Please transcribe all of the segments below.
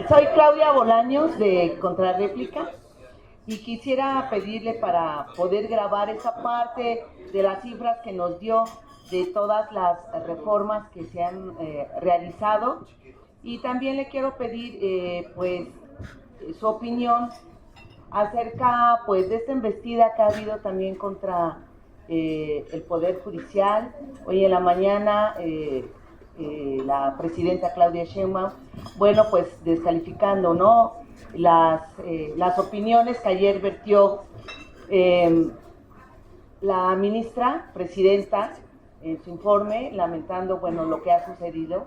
Soy Claudia Bolaños de Contrarréplica y quisiera pedirle para poder grabar esa parte de las cifras que nos dio de todas las reformas que se han realizado, y también le quiero pedir su opinión acerca pues de esta embestida que ha habido también contra el Poder Judicial. Hoy en la mañana la presidenta Claudia Sheinbaum, bueno, pues descalificando, ¿no?, las opiniones que ayer vertió eh, la ministra presidenta en su informe, lamentando, bueno, lo que ha sucedido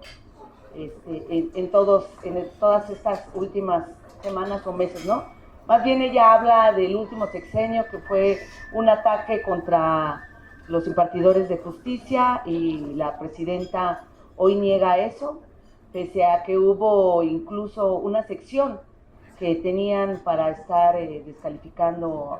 en todas estas últimas semanas o meses, ¿no? Más bien ella habla del último sexenio, que fue un ataque contra los impartidores de justicia, y la presidenta hoy niega eso, pese a que hubo incluso una sección que tenían para estar descalificando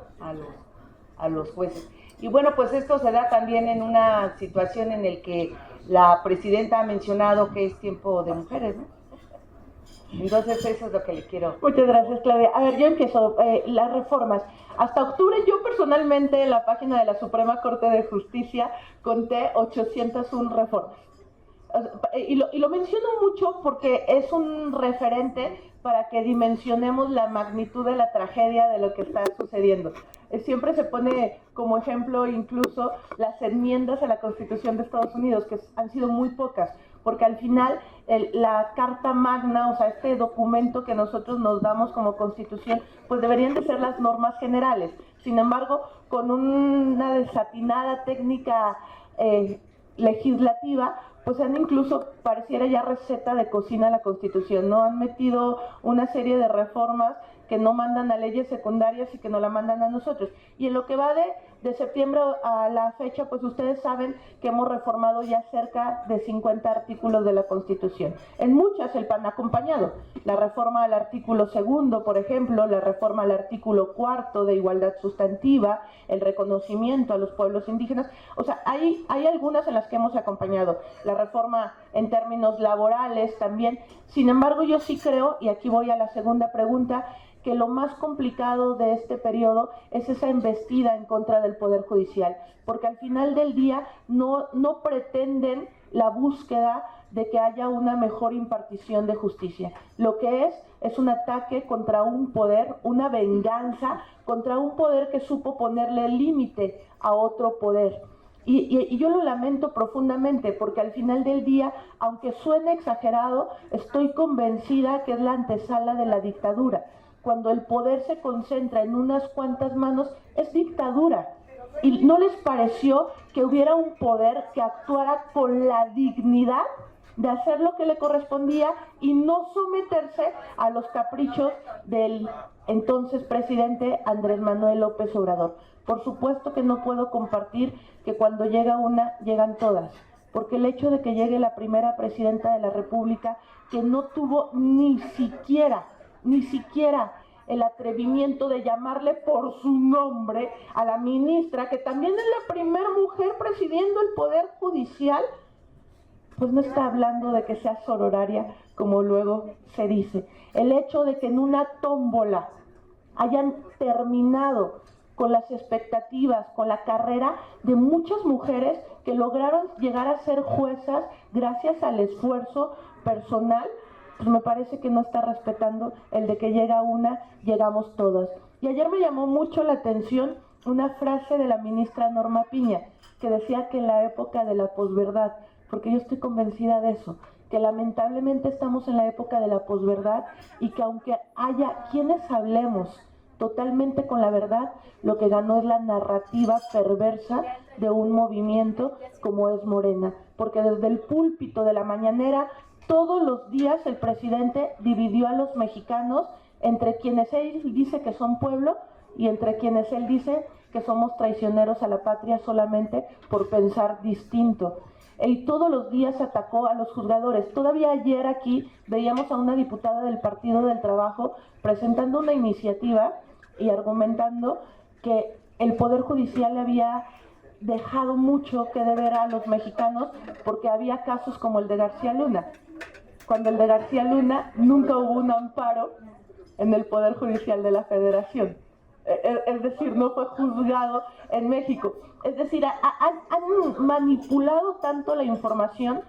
a los jueces. Y bueno, pues esto se da también en una situación en la que la presidenta ha mencionado que es tiempo de mujeres, ¿no? Entonces eso es lo que le quiero. Muchas gracias, Claudia. A ver, yo empiezo. Las reformas. Hasta octubre yo personalmente en la página de la Suprema Corte de Justicia conté 801 reformas. Y lo menciono mucho porque es un referente para que dimensionemos la magnitud de la tragedia de lo que está sucediendo. Siempre se pone como ejemplo incluso las enmiendas a la Constitución de Estados Unidos, que han sido muy pocas, porque al final la Carta Magna, o sea, este documento que nosotros nos damos como Constitución, pues deberían de ser las normas generales. Sin embargo, con una desatinada técnica legislativa, pues han incluso, pareciera ya receta de cocina la Constitución, ¿no? Han metido una serie de reformas que no mandan a leyes secundarias y que no la mandan a nosotros. Y en lo que va de septiembre a la fecha, pues ustedes saben que hemos reformado ya cerca de 50 artículos de la Constitución. En muchas el PAN ha acompañado. La reforma al artículo 2, por ejemplo, la reforma al artículo 4 de igualdad sustantiva, el reconocimiento a los pueblos indígenas. O sea, hay algunas en las que hemos acompañado. La reforma en términos laborales también. Sin embargo, yo sí creo, y aquí voy a la segunda pregunta, que lo más complicado de este periodo es esa embestida en contra del Poder Judicial, porque al final del día no pretenden la búsqueda de que haya una mejor impartición de justicia. Lo que es un ataque contra un poder, una venganza contra un poder que supo ponerle límite a otro poder. Y yo lo lamento profundamente, porque al final del día, aunque suene exagerado, estoy convencida que es la antesala de la dictadura. Cuando el poder se concentra en unas cuantas manos, es dictadura. ¿Y no les pareció que hubiera un poder que actuara con la dignidad de hacer lo que le correspondía y no someterse a los caprichos del entonces presidente Andrés Manuel López Obrador? Por supuesto que no puedo compartir que cuando llega una, llegan todas, porque el hecho de que llegue la primera presidenta de la República, que no tuvo ni siquiera el atrevimiento de llamarle por su nombre a la ministra, que también es la primera mujer presidiendo el Poder Judicial, pues no está hablando de que sea sororaria, como luego se dice. El hecho de que en una tómbola hayan terminado con las expectativas, con la carrera de muchas mujeres que lograron llegar a ser juezas gracias al esfuerzo personal, pues me parece que no está respetando el de que llega una, llegamos todas. Y ayer me llamó mucho la atención una frase de la ministra Norma Piña, que decía que en la época de la posverdad, porque yo estoy convencida de eso, que lamentablemente estamos en la época de la posverdad, y que aunque haya quienes hablemos totalmente con la verdad, lo que ganó es la narrativa perversa de un movimiento como es Morena, porque desde el púlpito de la mañanera todos los días el presidente dividió a los mexicanos entre quienes él dice que son pueblo y entre quienes él dice que somos traicioneros a la patria solamente por pensar distinto. Y todos los días atacó a los juzgadores. Todavía ayer aquí veíamos a una diputada del Partido del Trabajo presentando una iniciativa y argumentando que el Poder Judicial le había dejado mucho que deber a los mexicanos porque había casos como el de García Luna. cuando el de García Luna nunca hubo un amparo en el Poder Judicial de la Federación. Es decir, no fue juzgado en México. Es decir, han manipulado tanto la información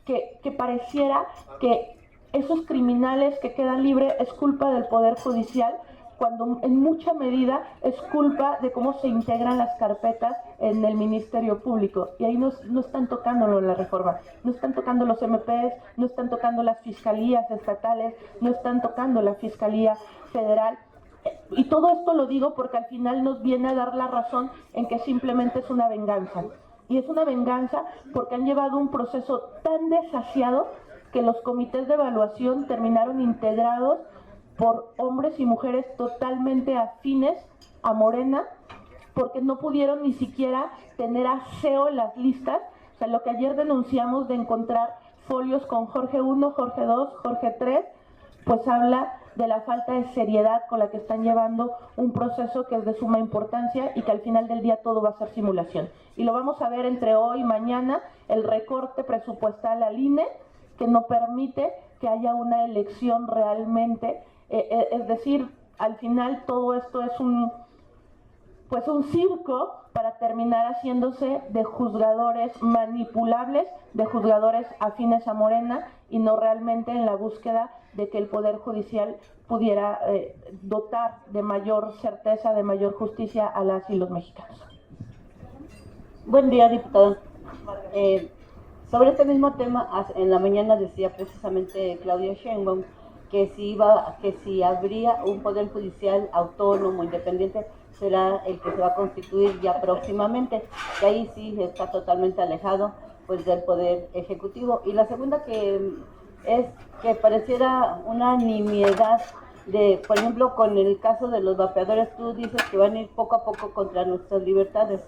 que pareciera que esos criminales que quedan libres es culpa del Poder Judicial, cuando en mucha medida es culpa de cómo se integran las carpetas en el Ministerio Público. Y ahí no están tocándolo la reforma, no están tocando los MPs, no están tocando las fiscalías estatales, no están tocando la Fiscalía Federal. Y todo esto lo digo porque al final nos viene a dar la razón en que simplemente es una venganza. Y es una venganza porque han llevado un proceso tan desasiado que los comités de evaluación terminaron integrados por hombres y mujeres totalmente afines a Morena, porque no pudieron ni siquiera tener aseo en las listas. O sea, lo que ayer denunciamos de encontrar folios con Jorge 1, Jorge 2, Jorge 3, pues habla de la falta de seriedad con la que están llevando un proceso que es de suma importancia y que al final del día todo va a ser simulación. Y lo vamos a ver entre hoy y mañana, el recorte presupuestal al INE, que no permite que haya una elección realmente. Es decir, al final todo esto es un circo para terminar haciéndose de juzgadores manipulables, de juzgadores afines a Morena, y no realmente en la búsqueda de que el Poder Judicial pudiera dotar de mayor certeza, de mayor justicia a las y los mexicanos. Buen día, diputado. Sobre este mismo tema, en la mañana decía precisamente Claudia Sheinbaum que si habría un Poder Judicial autónomo, independiente, será el que se va a constituir ya próximamente, que ahí sí está totalmente alejado pues del Poder Ejecutivo. Y la segunda que es que pareciera una nimiedad de, por ejemplo, con el caso de los vapeadores, tú dices que van a ir poco a poco contra nuestras libertades.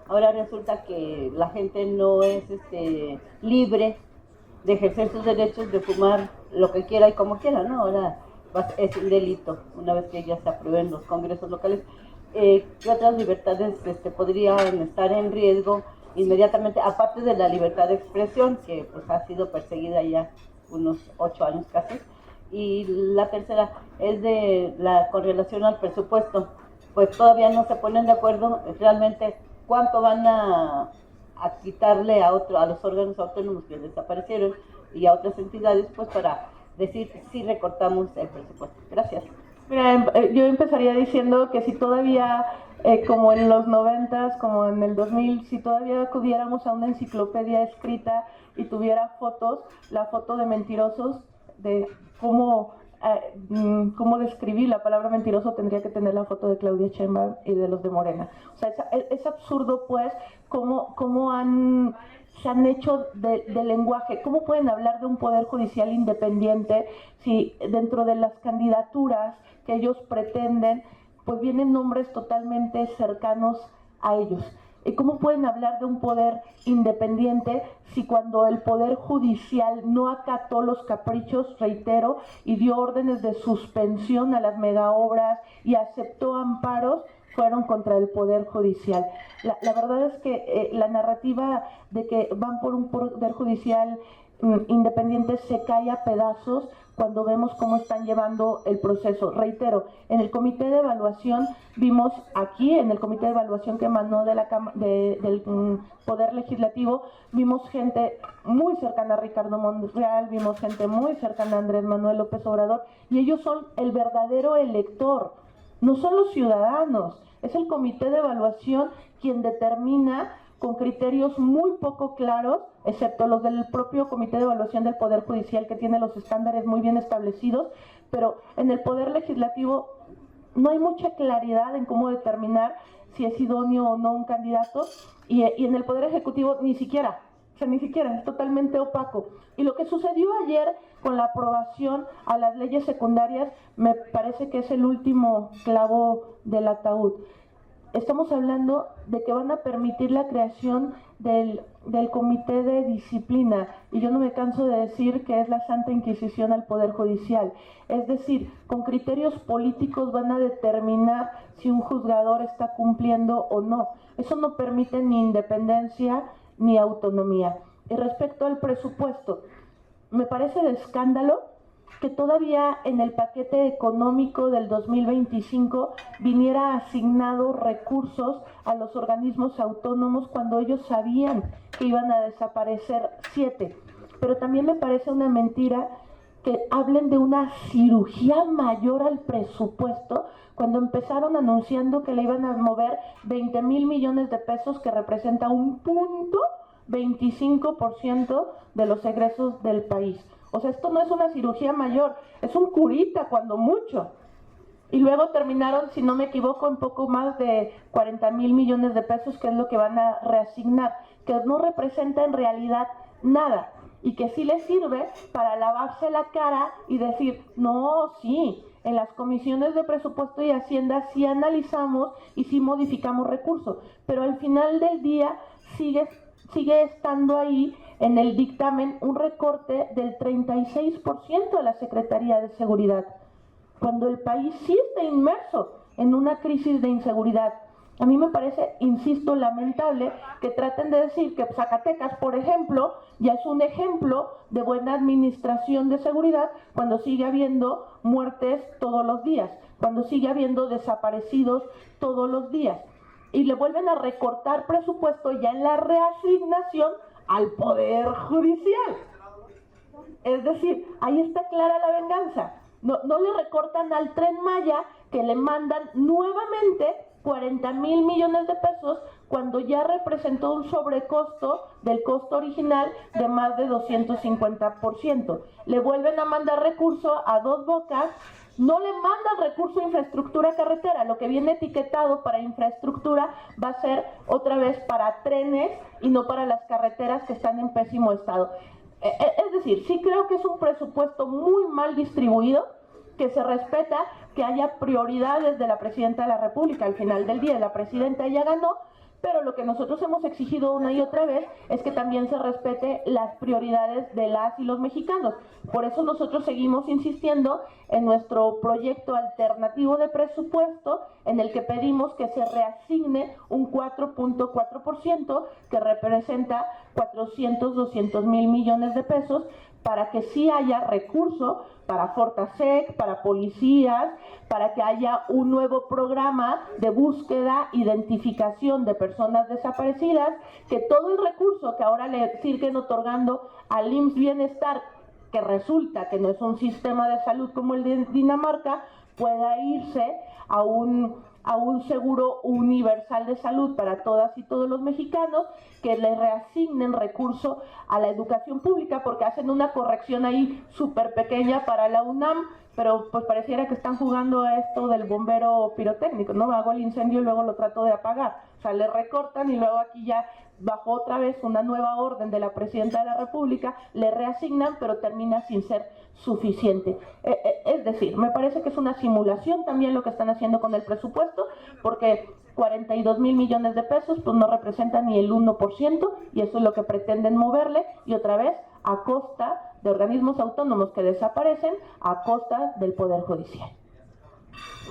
Ahora resulta que la gente no es libre de ejercer sus derechos de fumar lo que quiera y como quiera, ¿no? Ahora es un delito una vez que ya se aprueben los congresos locales. ¿Qué otras libertades podrían estar en riesgo inmediatamente, aparte de la libertad de expresión, que pues ha sido perseguida ya unos 8 años casi? Y la tercera es con relación al presupuesto. Pues todavía no se ponen de acuerdo realmente cuánto van a quitarle a los órganos autónomos que desaparecieron y a otras entidades, pues para decir si recortamos el presupuesto. Gracias. Mira, yo empezaría diciendo que si todavía, como en los 90s, como en el 2000, si todavía acudiéramos a una enciclopedia escrita y tuviera fotos, la foto de mentirosos, de cómo describir la palabra mentiroso, tendría que tener la foto de Claudia Sheinbaum y de los de Morena. O sea, es absurdo, pues, cómo se han hecho de lenguaje. ¿Cómo pueden hablar de un Poder Judicial independiente si dentro de las candidaturas que ellos pretenden, pues vienen nombres totalmente cercanos a ellos? ¿Y cómo pueden hablar de un poder independiente si cuando el Poder Judicial no acató los caprichos, reitero, y dio órdenes de suspensión a las megaobras y aceptó amparos, fueron contra el Poder Judicial? La verdad es que la narrativa de que van por un Poder Judicial independiente se cae a pedazos cuando vemos cómo están llevando el proceso. Reitero, en el comité de evaluación vimos aquí, en el comité de evaluación que emanó del Poder Legislativo, vimos gente muy cercana a Ricardo Monreal, vimos gente muy cercana a Andrés Manuel López Obrador, y ellos son el verdadero elector, no son los ciudadanos. Es el comité de evaluación quien determina con criterios muy poco claros, excepto los del propio Comité de Evaluación del Poder Judicial, que tiene los estándares muy bien establecidos, pero en el Poder Legislativo no hay mucha claridad en cómo determinar si es idóneo o no un candidato, y en el Poder Ejecutivo ni siquiera, es totalmente opaco. Y lo que sucedió ayer con la aprobación a las leyes secundarias me parece que es el último clavo del ataúd. Estamos hablando de que van a permitir la creación del Comité de Disciplina, y yo no me canso de decir que es la Santa Inquisición al Poder Judicial. Es decir, con criterios políticos van a determinar si un juzgador está cumpliendo o no. Eso no permite ni independencia ni autonomía. Y respecto al presupuesto, me parece de escándalo que todavía en el paquete económico del 2025 viniera asignado recursos a los organismos autónomos cuando ellos sabían que iban a desaparecer 7. Pero también me parece una mentira que hablen de una cirugía mayor al presupuesto cuando empezaron anunciando que le iban a mover 20,000 millones de pesos, que representa un punto 25% de los egresos del país. O sea, esto no es una cirugía mayor, es un curita cuando mucho. Y luego terminaron, si no me equivoco, en poco más de 40,000 millones de pesos, que es lo que van a reasignar, que no representa en realidad nada y que sí les sirve para lavarse la cara y decir, no, sí, en las comisiones de presupuesto y Hacienda sí analizamos y sí modificamos recursos, pero al final del día sigue estando ahí en el dictamen un recorte del 36% a la Secretaría de Seguridad, cuando el país sí está inmerso en una crisis de inseguridad. A mí me parece, insisto, lamentable que traten de decir que Zacatecas, por ejemplo, ya es un ejemplo de buena administración de seguridad cuando sigue habiendo muertes todos los días, cuando sigue habiendo desaparecidos todos los días. Y le vuelven a recortar presupuesto ya en la reasignación al Poder Judicial. Es decir, ahí está clara la venganza. No le recortan al Tren Maya, que le mandan nuevamente 40,000 millones de pesos cuando ya representó un sobrecosto del costo original de más de 250%. Le vuelven a mandar recurso a Dos Bocas, no le mandan recurso a infraestructura carretera, lo que viene etiquetado para infraestructura va a ser otra vez para trenes y no para las carreteras que están en pésimo estado. Es decir, sí creo que es un presupuesto muy mal distribuido, que se respeta que haya prioridades de la Presidenta de la República. Al final del día la Presidenta ya ganó, pero lo que nosotros hemos exigido una y otra vez es que también se respete las prioridades de las y los mexicanos. Por eso nosotros seguimos insistiendo en nuestro proyecto alternativo de presupuesto, en el que pedimos que se reasigne un 4.4%, que representa 200,000 millones de pesos, para que sí haya recurso para Fortasec, para policías, para que haya un nuevo programa de búsqueda, identificación de personas desaparecidas, que todo el recurso que ahora le siguen otorgando al IMSS Bienestar, que resulta que no es un sistema de salud como el de Dinamarca, pueda irse a un seguro universal de salud para todas y todos los mexicanos, que le reasignen recurso a la educación pública, porque hacen una corrección ahí súper pequeña para la UNAM, pero pues pareciera que están jugando a esto del bombero pirotécnico, ¿no? Hago el incendio y luego lo trato de apagar. O sea, le recortan y luego aquí ya bajo otra vez una nueva orden de la Presidenta de la República, le reasignan, pero termina sin ser suficiente. Es decir, me parece que es una simulación también lo que están haciendo con el presupuesto, porque 42,000 millones de pesos pues no representan ni el 1%, y eso es lo que pretenden moverle, y otra vez a costa de organismos autónomos que desaparecen, a costa del Poder Judicial.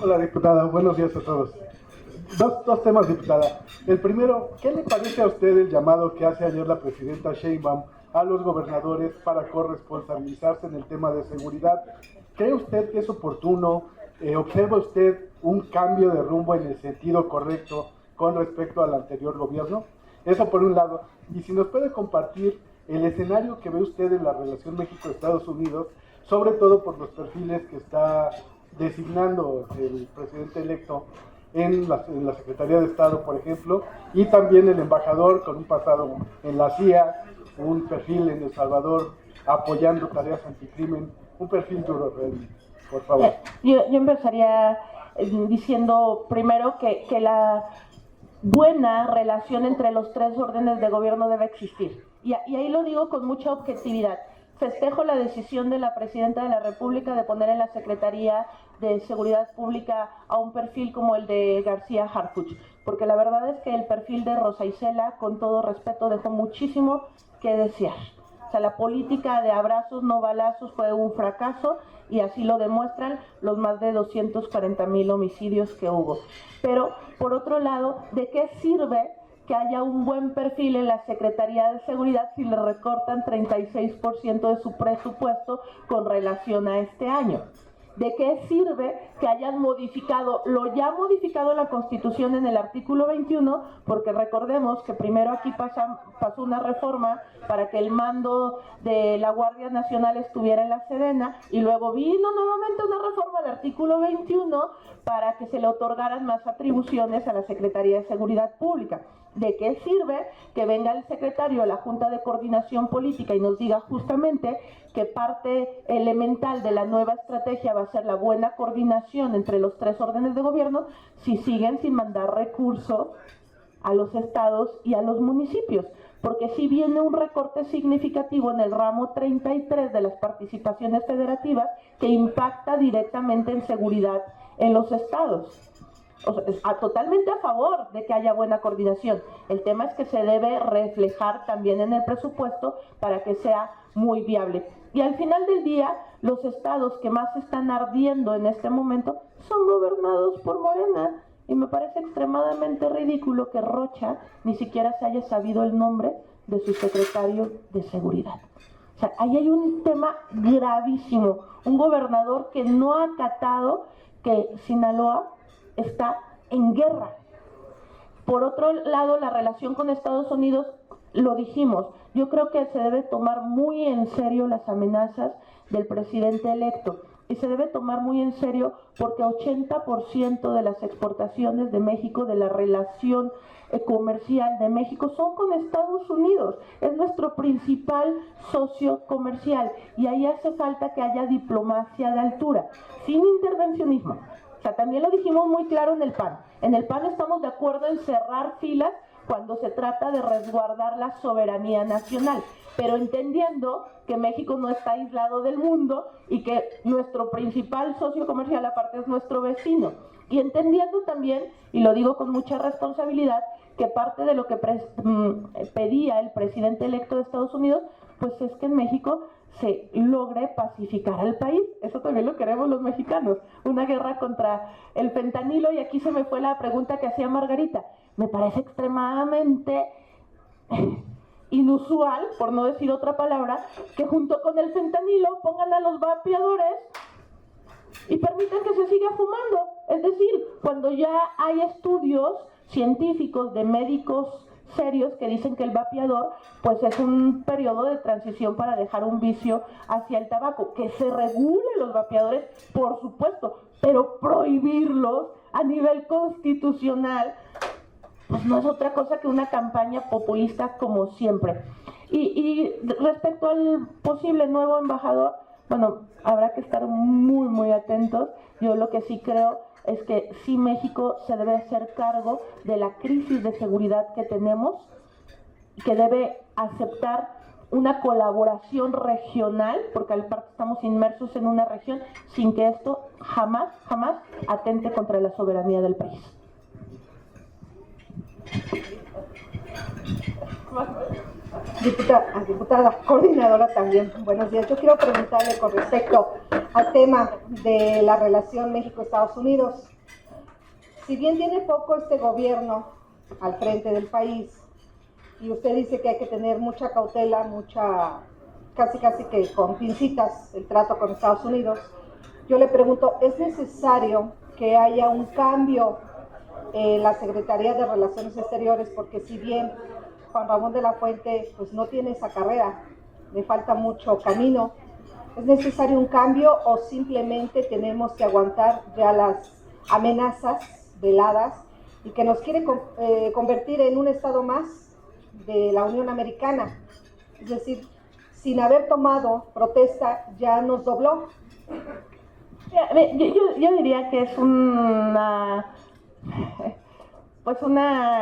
Hola, diputada, buenos días a todos. Dos temas, diputada. El primero, ¿qué le parece a usted el llamado que hace ayer la presidenta Sheinbaum a los gobernadores para corresponsabilizarse en el tema de seguridad? ¿Cree usted que es oportuno? ¿Observa usted un cambio de rumbo en el sentido correcto con respecto al anterior gobierno? Eso por un lado. Y si nos puede compartir el escenario que ve usted en la relación México-Estados Unidos, sobre todo por los perfiles que está designando el presidente electo en la Secretaría de Estado, por ejemplo, y también el embajador con un pasado en la CIA, un perfil en El Salvador apoyando tareas anticrimen, un perfil duro realmente, por favor. Yo empezaría diciendo primero que la buena relación entre los tres órdenes de gobierno debe existir, y ahí lo digo con mucha objetividad. Festejo la decisión de la Presidenta de la República de poner en la Secretaría de Seguridad Pública a un perfil como el de García Harfuch, porque la verdad es que el perfil de Rosa Isela, con todo respeto, dejó muchísimo que desear. O sea, la política de abrazos no balazos fue un fracaso, y así lo demuestran los más de 240,000 homicidios que hubo. Pero, por otro lado, ¿de qué sirve que haya un buen perfil en la Secretaría de Seguridad si le recortan 36% de su presupuesto con relación a este año. ¿De qué sirve que hayan modificado lo ya modificado en la Constitución en el artículo 21? Porque recordemos que primero aquí pasó una reforma para que el mando de la Guardia Nacional estuviera en la Sedena, y luego vino nuevamente una reforma al artículo 21 para que se le otorgaran más atribuciones a la Secretaría de Seguridad Pública. ¿De qué sirve que venga el secretario de la Junta de Coordinación Política y nos diga justamente que parte elemental de la nueva estrategia va a ser la buena coordinación entre los tres órdenes de gobierno, si siguen sin mandar recursos a los estados y a los municipios? Porque si viene un recorte significativo en el ramo 33 de las participaciones federativas que impacta directamente en seguridad en los estados. O sea, totalmente a favor de que haya buena coordinación. El tema es que se debe reflejar también en el presupuesto para que sea muy viable. Y al final del día, los estados que más están ardiendo en este momento son gobernados por Morena. Y me parece extremadamente ridículo que Rocha ni siquiera se haya sabido el nombre de su secretario de Seguridad. O sea, ahí hay un tema gravísimo. Un gobernador que no ha acatado que Sinaloa está en guerra. Por otro lado, la relación con Estados Unidos, lo dijimos, yo creo que se debe tomar muy en serio las amenazas del presidente electo, y se debe tomar muy en serio porque 80% de las exportaciones de México, de la relación comercial de México, son con Estados Unidos. Es nuestro principal socio comercial, y ahí hace falta que haya diplomacia de altura, sin intervencionismo. O sea, también lo dijimos muy claro en el PAN. En el PAN estamos de acuerdo en cerrar filas cuando se trata de resguardar la soberanía nacional, pero entendiendo que México no está aislado del mundo y que nuestro principal socio comercial aparte es nuestro vecino. Y entendiendo también, y lo digo con mucha responsabilidad, que parte de lo que pedía el presidente electo de Estados Unidos, pues es que en México se logre pacificar al país. Eso también lo queremos los mexicanos, una guerra contra el fentanilo. Y aquí se me fue la pregunta que hacía Margarita. Me parece extremadamente inusual, por no decir otra palabra, que junto con el fentanilo pongan a los vapeadores y permitan que se siga fumando. Es decir, cuando ya hay estudios científicos de médicos serios que dicen que el vapeador pues es un periodo de transición para dejar un vicio hacia el tabaco. Que se regulen los vapeadores, por supuesto, pero prohibirlos a nivel constitucional pues no es otra cosa que una campaña populista como siempre. Y respecto al posible nuevo embajador, bueno, habrá que estar muy, muy atentos. Yo lo que sí creo es que sí, México se debe hacer cargo de la crisis de seguridad que tenemos, que debe aceptar una colaboración regional, porque al parte estamos inmersos en una región, sin que esto jamás, jamás atente contra la soberanía del país. Diputada, coordinadora también, buenos días. Yo quiero preguntarle con respecto al tema de la relación México-Estados Unidos. Si bien tiene poco este gobierno al frente del país, y usted dice que hay que tener mucha cautela, casi que con pincitas el trato con Estados Unidos, yo le pregunto, ¿es necesario que haya un cambio en la Secretaría de Relaciones Exteriores? Porque si bien Juan Ramón de la Fuente pues no tiene esa carrera, le falta mucho camino, ¿es necesario un cambio o simplemente tenemos que aguantar ya las amenazas veladas y que nos quiere convertir en un estado más de la Unión Americana? Es decir, sin haber tomado protesta ya nos dobló. Yo diría que es una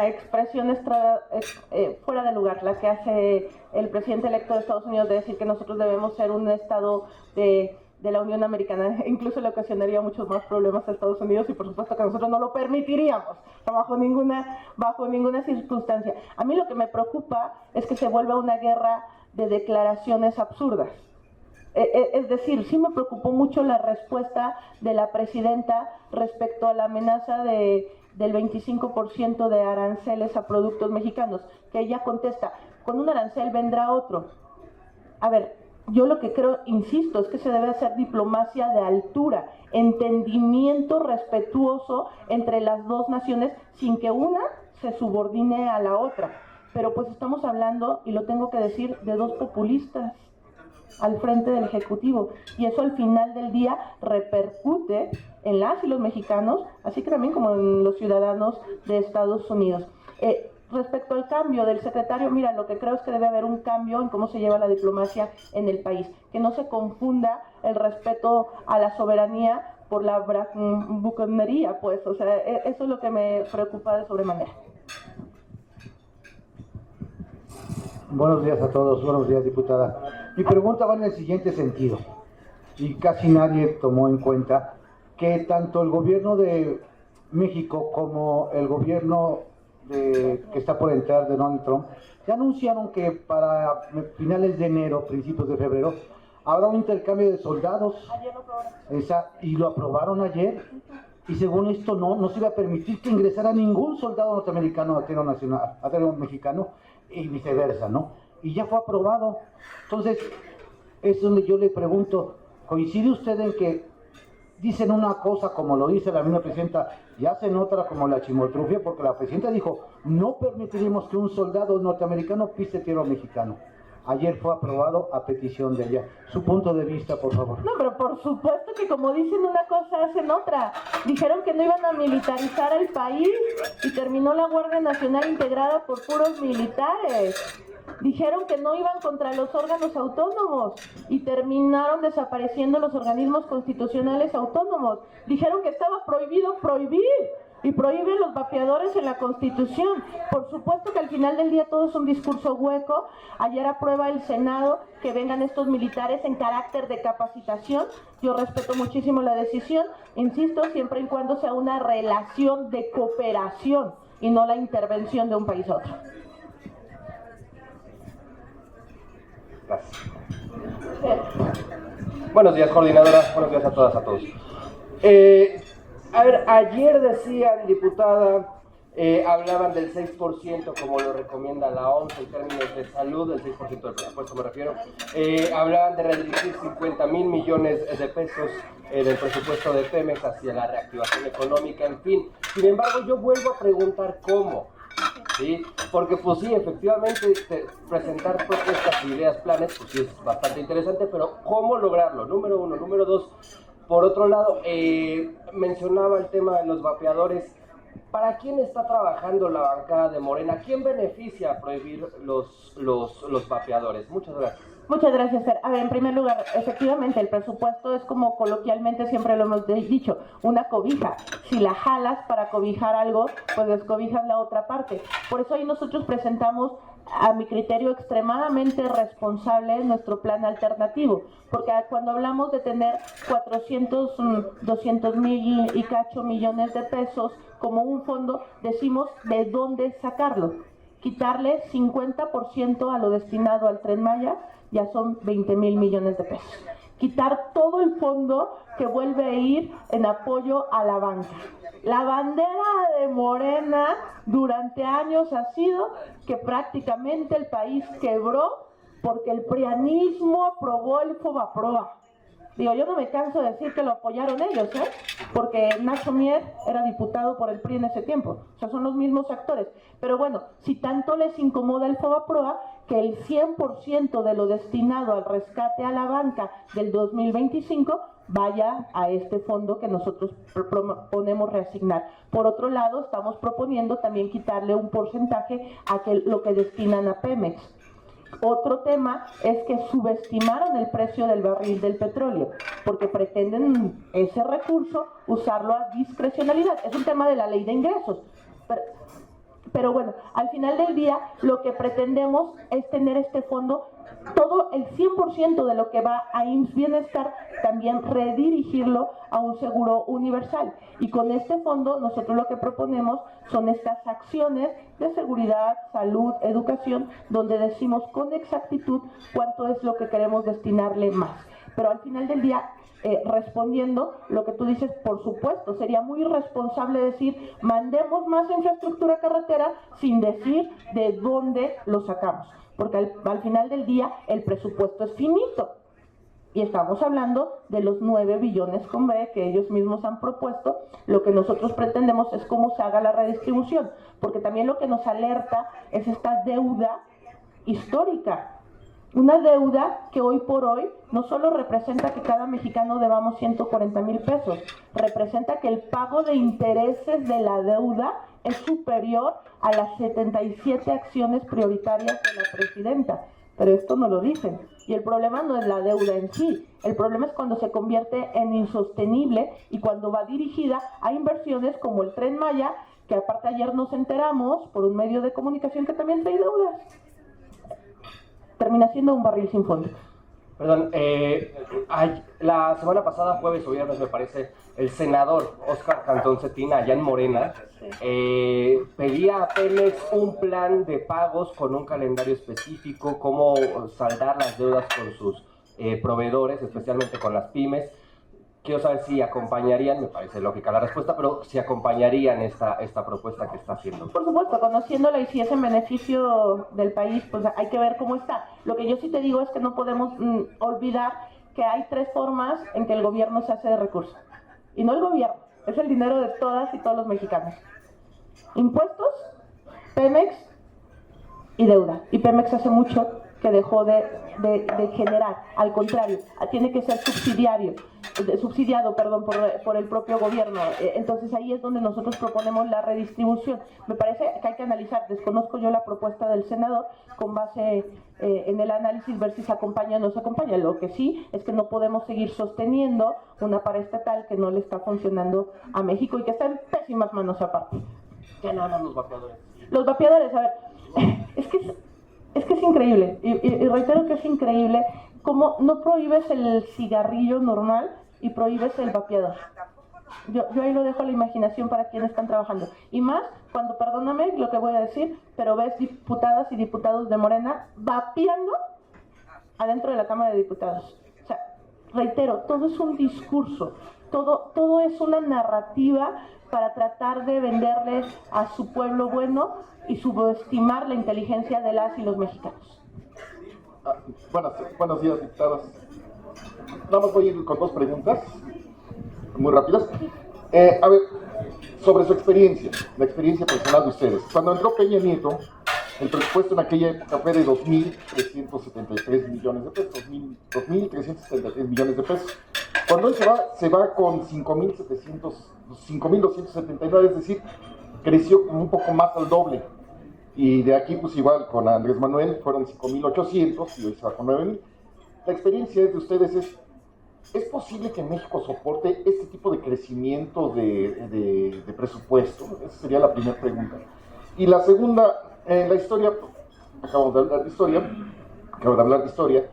expresión fuera de lugar la que hace el presidente electo de Estados Unidos de decir que nosotros debemos ser un estado de la Unión Americana. Incluso le ocasionaría muchos más problemas a Estados Unidos, y por supuesto que nosotros no lo permitiríamos bajo ninguna circunstancia. A mí lo que me preocupa es que se vuelva una guerra de declaraciones absurdas. Es decir, sí me preocupó mucho la respuesta de la presidenta respecto a la amenaza de del 25% de aranceles a productos mexicanos, que ella contesta, con un arancel vendrá otro. A ver, yo lo que creo, insisto, es que se debe hacer diplomacia de altura, entendimiento respetuoso entre las dos naciones sin que una se subordine a la otra. Pero pues estamos hablando, y lo tengo que decir, de dos populistas al frente del Ejecutivo, y eso al final del día repercute en las y los mexicanos, así que también como en los ciudadanos de Estados Unidos. Respecto al cambio del secretario, mira, lo que creo es que debe haber un cambio en cómo se lleva la diplomacia en el país, que no se confunda el respeto a la soberanía por la buconería, pues, o sea, eso es lo que me preocupa de sobremanera. Buenos días a todos, buenos días, diputada. Mi pregunta va en el siguiente sentido, y casi nadie tomó en cuenta que tanto el gobierno de México como el gobierno que está por entrar de Donald Trump ya anunciaron que para finales de enero, principios de febrero, habrá un intercambio de soldados. Y lo aprobaron ayer, y según esto no se iba a permitir que ingresara ningún soldado norteamericano a terreno mexicano, y viceversa, ¿no? Y ya fue aprobado. Entonces, es donde yo le pregunto, ¿coincide usted en que dicen una cosa como lo dice la misma presidenta y hacen otra como la chimotrufia? Porque la presidenta dijo, no permitiremos que un soldado norteamericano pise tierra mexicano. Ayer fue aprobado a petición de ella. Su punto de vista, por favor. No, pero por supuesto que como dicen una cosa, hacen otra. Dijeron que no iban a militarizar el país y terminó la Guardia Nacional integrada por puros militares. Dijeron que no iban contra los órganos autónomos y terminaron desapareciendo los organismos constitucionales autónomos. Dijeron que estaba prohibido prohibir y prohíben los vapeadores en la Constitución. Por supuesto que al final del día todo es un discurso hueco. Ayer aprueba el Senado que vengan estos militares en carácter de capacitación. Yo respeto muchísimo la decisión, insisto, siempre y cuando sea una relación de cooperación y no la intervención de un país a otro. Gracias. Buenos días, coordinadora. Buenos días a todas, a todos. A ver, ayer decían, diputada, hablaban del 6%, como lo recomienda la OMS en términos de salud, el 6% del presupuesto me refiero. Hablaban de redirigir 50,000 millones de pesos del presupuesto de Pemex hacia la reactivación económica, en fin. Sin embargo, yo vuelvo a preguntar cómo. ¿Sí? Porque pues sí, efectivamente presentar propuestas, ideas, planes, pues sí es bastante interesante, pero ¿cómo lograrlo? Número uno. Número dos, por otro lado, mencionaba el tema de los vapeadores. ¿Para quién está trabajando la bancada de Morena? ¿Quién beneficia prohibir los vapeadores? Muchas gracias. Muchas gracias, Fer. A ver, en primer lugar, efectivamente, el presupuesto es como coloquialmente siempre lo hemos dicho, una cobija. Si la jalas para cobijar algo, pues descobijas la otra parte. Por eso ahí nosotros presentamos, a mi criterio, extremadamente responsable nuestro plan alternativo. Porque cuando hablamos de tener 200,000 y cacho millones de pesos como un fondo, decimos de dónde sacarlo. Quitarle 50% a lo destinado al Tren Maya, ya son 20,000 millones de pesos. Quitar todo el fondo que vuelve a ir en apoyo a la banca. La bandera de Morena durante años ha sido que prácticamente el país quebró porque el prianismo aprobó el Fobaproa. Digo, yo no me canso de decir que lo apoyaron ellos, porque Nacho Mier era diputado por el PRI en ese tiempo. O sea, son los mismos actores. Pero bueno, si tanto les incomoda el Fobaproa, que el 100% de lo destinado al rescate a la banca del 2025 vaya a este fondo que nosotros proponemos reasignar. Por otro lado, estamos proponiendo también quitarle un porcentaje a lo que destinan a Pemex. Otro tema es que subestimaron el precio del barril del petróleo, porque pretenden ese recurso usarlo a discrecionalidad. Es un tema de la ley de ingresos. Pero bueno, al final del día lo que pretendemos es tener este fondo, todo el 100% de lo que va a IMSS Bienestar, también redirigirlo a un seguro universal. Y con este fondo nosotros lo que proponemos son estas acciones de seguridad, salud, educación, donde decimos con exactitud cuánto es lo que queremos destinarle más. Pero al final del día, respondiendo lo que tú dices, por supuesto, sería muy irresponsable decir, mandemos más infraestructura carretera sin decir de dónde lo sacamos, porque al final del día el presupuesto es finito. Y estamos hablando de los 9 billones con B que ellos mismos han propuesto. Lo que nosotros pretendemos es cómo se haga la redistribución, porque también lo que nos alerta es esta deuda histórica. Una deuda que hoy por hoy no solo representa que cada mexicano debamos 140,000 pesos, representa que el pago de intereses de la deuda es superior a las 77 acciones prioritarias de la presidenta. Pero esto no lo dicen. Y el problema no es la deuda en sí. El problema es cuando se convierte en insostenible y cuando va dirigida a inversiones como el Tren Maya, que aparte ayer nos enteramos por un medio de comunicación que también trae deudas. Termina siendo un barril sin fondo. Perdón, la semana pasada, jueves o viernes me parece, el senador Óscar Cantón Cetina, allá en Morena, pedía a Pemex un plan de pagos con un calendario específico, cómo saldar las deudas con sus proveedores, especialmente con las pymes. Quiero saber si acompañarían, me parece lógica la respuesta, pero si acompañarían esta propuesta que está haciendo. Por supuesto, conociéndola y si es en beneficio del país, pues hay que ver cómo está. Lo que yo sí te digo es que no podemos olvidar que hay 3 formas en que el gobierno se hace de recursos. Y no el gobierno, es el dinero de todas y todos los mexicanos. Impuestos, Pemex y deuda. Y Pemex hace mucho que dejó de generar, al contrario, tiene que ser subsidiado por el propio gobierno. Entonces ahí es donde nosotros proponemos la redistribución. Me parece que hay que analizar, desconozco yo la propuesta del senador, con base en el análisis, ver si se acompaña o no se acompaña. Lo que sí es que no podemos seguir sosteniendo una paraestatal que no le está funcionando a México y que está en pésimas manos aparte. ¿Qué nada los vapeadores? Los vapeadores, a ver, es que es increíble, y reitero que es increíble cómo no prohíbes el cigarrillo normal y prohíbes el vapeador. Yo ahí lo dejo a la imaginación para quienes están trabajando. Y más cuando, perdóname lo que voy a decir, pero ves diputadas y diputados de Morena vapeando adentro de la Cámara de Diputados. O sea, reitero, todo es un discurso, todo es una narrativa para tratar de venderles a su pueblo bueno y subestimar la inteligencia de las y los mexicanos. Buenos días, diputados. Nada más voy a ir con 2 preguntas, muy rápidas. A ver, sobre su experiencia, la experiencia personal de ustedes. Cuando entró Peña Nieto, el presupuesto en aquella época fue de 2.373 millones de pesos, 2.373 millones de pesos. Cuando él se va con 5.279, es decir, creció como un poco más al doble. Y de aquí, pues igual, con Andrés Manuel fueron 5.800 y hoy se va con 9.000. La experiencia de ustedes ¿es posible que México soporte este tipo de crecimiento de presupuesto? Esa sería la primera pregunta. Y la segunda, la historia, acabo de hablar de historia,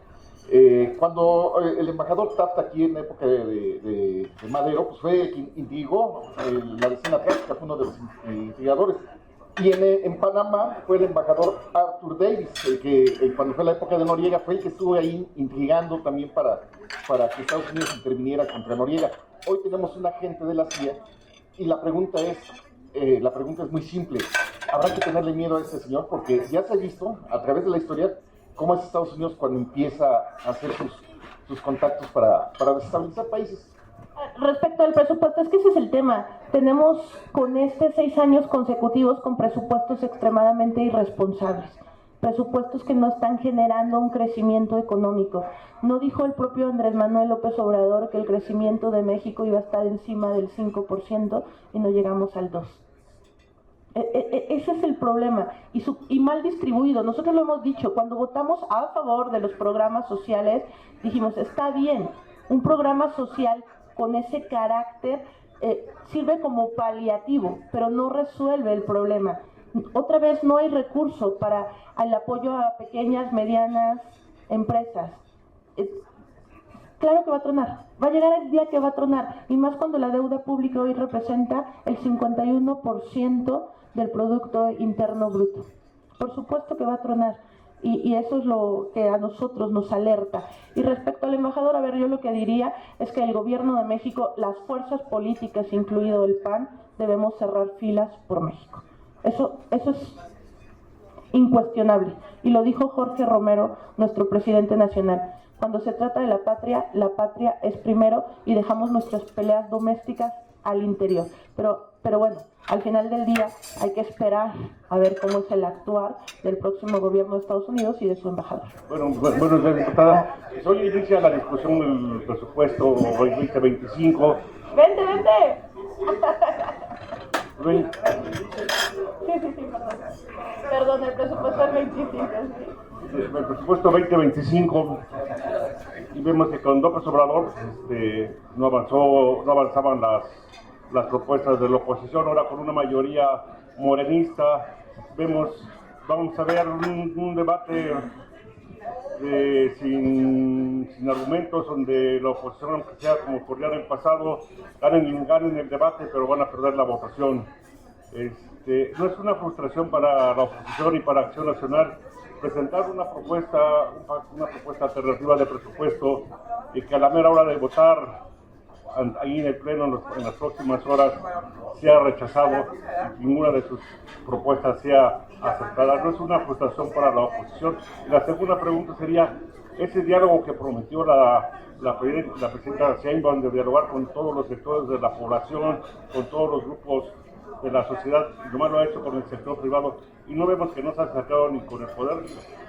cuando el embajador Tafta aquí en la época de Madero, pues fue quien intrigó la decena trágica, fue uno de los intrigadores. Y en Panamá fue el embajador Arthur Davis, que cuando fue la época de Noriega fue el que estuvo ahí intrigando también para que Estados Unidos interviniera contra Noriega. Hoy tenemos un agente de la CIA y la pregunta es muy simple. Habrá que tenerle miedo a ese señor porque ya se ha visto a través de la historia cómo es Estados Unidos cuando empieza a hacer sus contactos para desestabilizar países. Respecto al presupuesto, es que ese es el tema. Tenemos con 6 años consecutivos con presupuestos extremadamente irresponsables. Presupuestos que no están generando un crecimiento económico. ¿No dijo el propio Andrés Manuel López Obrador que el crecimiento de México iba a estar encima del 5% y no llegamos al 2%? Ese es el problema y mal distribuido. Nosotros lo hemos dicho, cuando votamos a favor de los programas sociales, dijimos, está bien, un programa social con ese carácter sirve como paliativo, pero no resuelve el problema. Otra vez no hay recurso para el apoyo a pequeñas, medianas empresas. Claro que va a tronar, va a llegar el día que va a tronar, y más cuando la deuda pública hoy representa el 51% del Producto Interno Bruto. Por supuesto que va a tronar, Y eso es lo que a nosotros nos alerta. Y respecto al embajador, a ver, yo lo que diría es que el gobierno de México, las fuerzas políticas, incluido el PAN, debemos cerrar filas por México. Eso es incuestionable. Y lo dijo Jorge Romero, nuestro presidente nacional. Cuando se trata de la patria es primero y dejamos nuestras peleas domésticas al interior. Pero bueno, al final del día hay que esperar a ver cómo es el actuar del próximo gobierno de Estados Unidos y de su embajador. Buenos días, diputada. Hoy inicia la discusión del presupuesto 2025. ¡Vente! Sí, perdón, el presupuesto del 25. El presupuesto 2025, y vemos que con López Obrador no avanzaban las propuestas de la oposición. Ahora con una mayoría morenista vamos a ver un debate sin argumentos, donde la oposición, aunque sea como ocurría en el pasado, ganen el debate, pero van a perder la votación. No es una frustración para la oposición y para Acción Nacional presentar una propuesta alternativa de presupuesto y que a la mera hora de votar ahí en el pleno en las próximas horas sea rechazado y ninguna de sus propuestas sea aceptada? No es una frustración para la oposición. Y la segunda pregunta sería, ese diálogo que prometió la presidenta Sheinbaum de dialogar con todos los sectores de la población, con todos los grupos de la sociedad, y nomás lo ha hecho con el sector privado, y no vemos que no se ha sacado ni con el poder,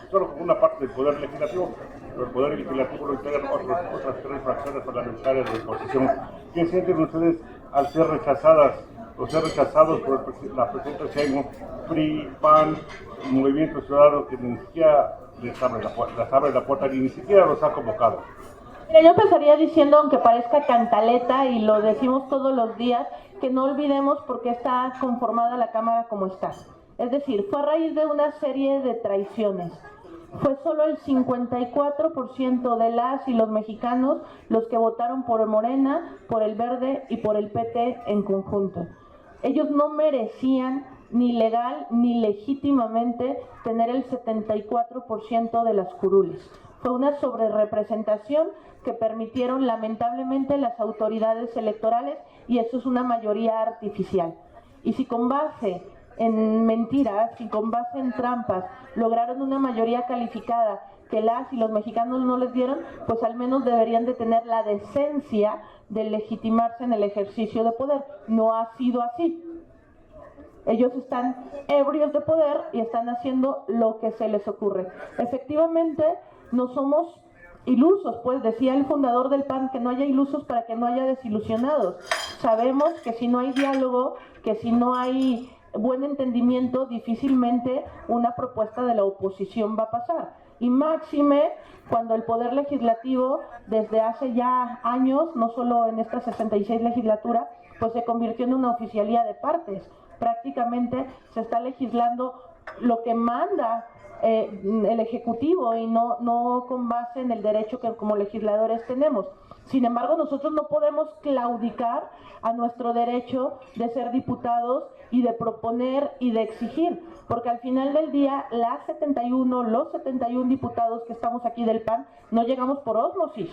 solo con una parte del poder legislativo, pero el poder legislativo lo integran otras tres fracciones parlamentarias de oposición. ¿Qué sienten ustedes al ser rechazados por la presidenta Sheinbaum, PRI, PAN, Movimiento Ciudadano, que ni siquiera les abre la puerta, ni siquiera los ha convocado? Mira, yo empezaría diciendo, aunque parezca cantaleta y lo decimos todos los días, que no olvidemos por qué está conformada la Cámara como está. Es decir, fue a raíz de una serie de traiciones. Fue solo el 54% de las y los mexicanos los que votaron por Morena, por el Verde y por el PT en conjunto. Ellos no merecían ni legal ni legítimamente tener el 74% de las curules. Fue una sobrerepresentación que permitieron lamentablemente las autoridades electorales, y eso es una mayoría artificial. Y si con base en mentiras, si con base en trampas lograron una mayoría calificada que las y los mexicanos no les dieron, pues al menos deberían de tener la decencia de legitimarse en el ejercicio de poder. No ha sido así. Ellos están ebrios de poder y están haciendo lo que se les ocurre. Efectivamente, no somos ilusos, pues decía el fundador del PAN, que no haya ilusos para que no haya desilusionados. Sabemos que si no hay diálogo, que si no hay buen entendimiento, difícilmente una propuesta de la oposición va a pasar. Y máxime cuando el Poder Legislativo, desde hace ya años, no solo en esta 66 legislatura, pues se convirtió en una oficialía de partes. Prácticamente se está legislando lo que manda el Ejecutivo y no con base en el derecho que como legisladores tenemos. Sin embargo, nosotros no podemos claudicar a nuestro derecho de ser diputados y de proponer y de exigir, porque al final del día los 71 diputados que estamos aquí del PAN no llegamos por ósmosis,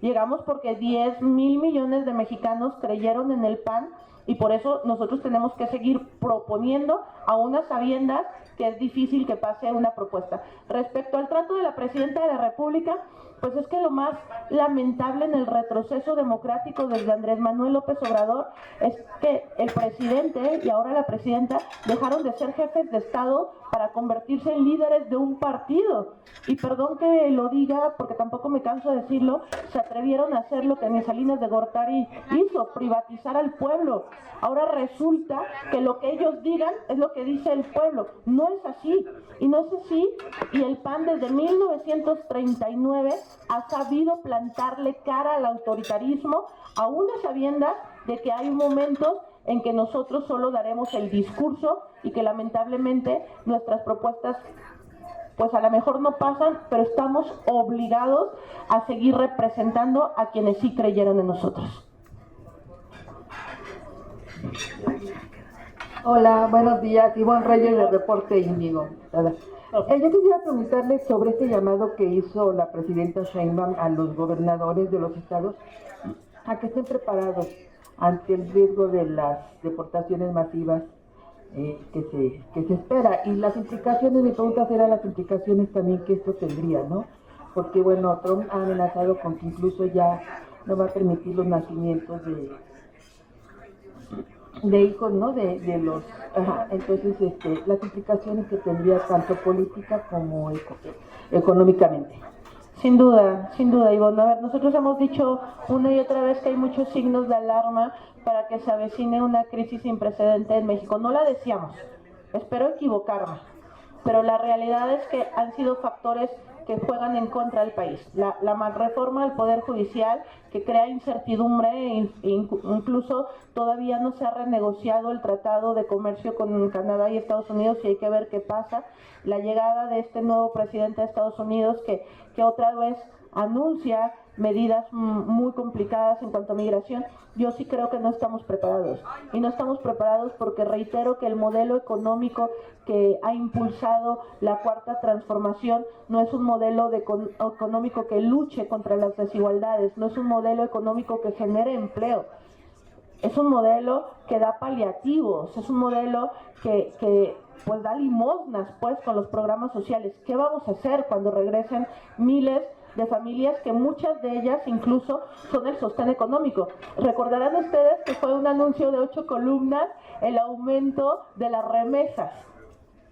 llegamos porque 10,000 millones de mexicanos creyeron en el PAN, y por eso nosotros tenemos que seguir proponiendo a unas sabiendas que es difícil que pase una propuesta. Respecto al trato de la Presidenta de la República, pues es que lo más lamentable en el retroceso democrático desde Andrés Manuel López Obrador es que el presidente y ahora la presidenta dejaron de ser jefes de Estado para convertirse en líderes de un partido. Y perdón que lo diga, porque tampoco me canso de decirlo, se atrevieron a hacer lo que ni Salinas de Gortari hizo, privatizar al pueblo. Ahora resulta que lo que ellos digan es lo que dice el pueblo. No es así, y no es así, y el PAN desde 1939 ha sabido plantarle cara al autoritarismo, a unas sabiendas de que hay momentos en que nosotros solo daremos el discurso y que lamentablemente nuestras propuestas pues a lo mejor no pasan, pero estamos obligados a seguir representando a quienes sí creyeron en nosotros. Hola, buenos días. Ivonne Reyes de Reporte Índigo. Yo quisiera preguntarle sobre este llamado que hizo la presidenta Sheinbaum a los gobernadores de los estados a que estén preparados ante el riesgo de las deportaciones masivas que se espera. Y las implicaciones, mi pregunta será las implicaciones también que esto tendría, ¿no? Porque, bueno, Trump ha amenazado con que incluso ya no va a permitir los nacimientos de hijos, ¿no? De los... Entonces, las implicaciones que tendría tanto política como económicamente. Sin duda, Ivonne. A ver, nosotros hemos dicho una y otra vez que hay muchos signos de alarma para que se avecine una crisis sin precedente en México. No la deseamos, espero equivocarme, pero la realidad es que han sido factores que juegan en contra del país. La malreforma del Poder Judicial, que crea incertidumbre e incluso todavía no se ha renegociado el Tratado de Comercio con Canadá y Estados Unidos y hay que ver qué pasa. La llegada de este nuevo presidente de Estados Unidos que otra vez anuncia medidas muy complicadas en cuanto a migración. Yo sí creo que no estamos preparados. Y no estamos preparados porque reitero que el modelo económico que ha impulsado la Cuarta Transformación no es un modelo económico que luche contra las desigualdades, no es un modelo económico que genere empleo. Es un modelo que da paliativos, es un modelo que pues da limosnas pues con los programas sociales. ¿Qué vamos a hacer cuando regresen miles de familias que muchas de ellas incluso son el sostén económico? Recordarán ustedes que fue un anuncio de 8 columnas el aumento de las remesas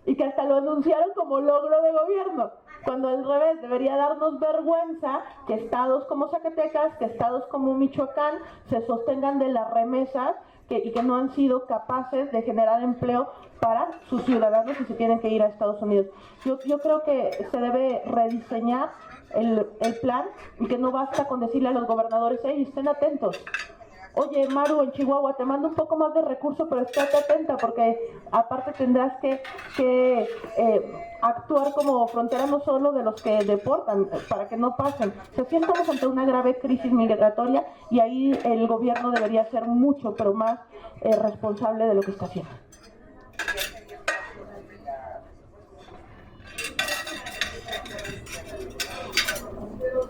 y que hasta lo anunciaron como logro de gobierno, cuando al revés debería darnos vergüenza que estados como Zacatecas, que estados como Michoacán se sostengan de las remesas y que no han sido capaces de generar empleo para sus ciudadanos y se tienen que ir a Estados Unidos. Yo creo que se debe rediseñar el plan y que no basta con decirle a los gobernadores, hey, estén atentos. Oye, Maru, en Chihuahua, te mando un poco más de recursos, pero estate atenta porque aparte tendrás que actuar como frontera no solo de los que deportan, para que no pasen. O sea, sí estamos ante una grave crisis migratoria y ahí el gobierno debería ser mucho, pero más responsable de lo que está haciendo.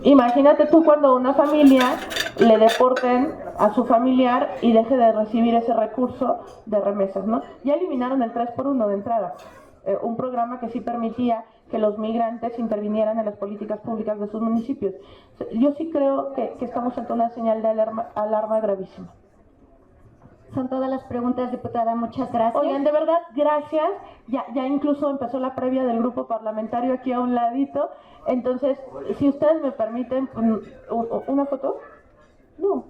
Imagínate tú cuando una familia le deporten a su familiar y deje de recibir ese recurso de remesas, ¿no? Ya eliminaron el 3x1 de entrada, un programa que sí permitía que los migrantes intervinieran en las políticas públicas de sus municipios. Yo sí creo que estamos ante una señal de alarma gravísima. Son todas las preguntas, diputada. Muchas gracias. Oigan, de verdad, gracias. Ya incluso empezó la previa del grupo parlamentario aquí a un ladito. Entonces, si ustedes me permiten, ¿una foto? No,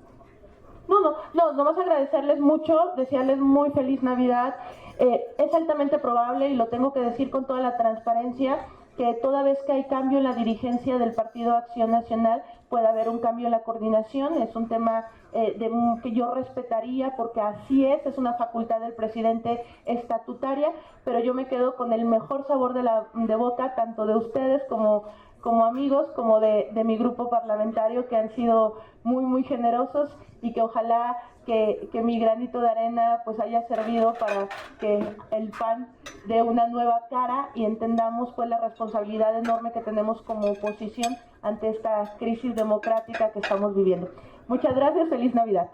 nomás agradecerles mucho, desearles muy feliz Navidad. Es altamente probable, y lo tengo que decir con toda la transparencia, que toda vez que hay cambio en la dirigencia del Partido Acción Nacional, puede haber un cambio en la coordinación. Es un tema que yo respetaría porque así es una facultad del presidente estatutaria, pero yo me quedo con el mejor sabor de boca, tanto de ustedes como amigos, como de mi grupo parlamentario, que han sido muy, muy generosos y que ojalá que mi granito de arena pues haya servido para que el PAN dé una nueva cara y entendamos pues la responsabilidad enorme que tenemos como oposición ante esta crisis democrática que estamos viviendo. Muchas gracias, feliz Navidad.